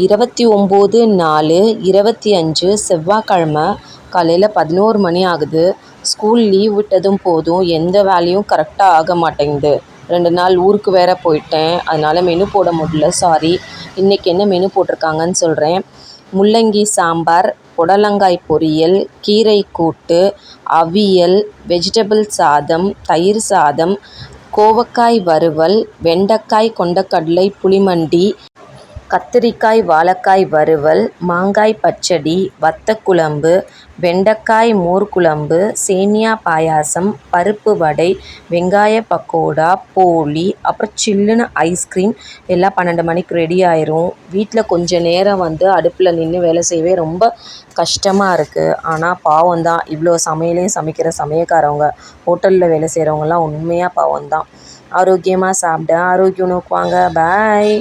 29/4/25 செவ்வாய்க்கிழமை காலையில் 11 மணி ஆகுது. ஸ்கூல் லீவ் விட்டதும் போதும் எந்த வேலையும் கரெக்டாக ஆக மாட்டேங்குது. 2 நாள் ஊருக்கு வேற போயிட்டேன். அதனால் மெனு போட முடியல, சாரி. இன்றைக்கி என்ன மெனு போட்டிருக்காங்கன்னு சொல்கிறேன். முள்ளங்கி சாம்பார், புடலங்காய் பொரியல், கீரை கூட்டு, அவியல், வெஜிடபிள் சாதம், தயிர் சாதம், கோவக்காய் வறுவல், வெண்டைக்காய் கொண்டக்கடலை புளிமண்டி, கத்திரிக்காய் வாழைக்காய் வறுவல், மாங்காய் பச்சடி, வத்தக்குழம்பு, வெண்டைக்காய் மோர் குழம்பு, சேமியா பாயாசம், பருப்பு வடை, வெங்காய பக்கோடா, போளி, அப்புறம் சில்லுன்னு ஐஸ்கிரீம். எல்லாம் 12 மணிக்கு ரெடி ஆயிரும். வீட்டில் கொஞ்சம் நேரம் அடுப்பில் நின்று வேலை செய்யவே ரொம்ப கஷ்டமாக இருக்குது. ஆனால் பாவம்தான், இவ்வளோ சமையலையும் சமைக்கிற சமையல்காரவங்க, ஹோட்டலில் வேலை செய்கிறவங்கலாம் உண்மையாக பாவம்தான். ஆரோக்கியமாக சாப்பிட ஆரோக்கியம் நோக்குவாங்க. பாய்.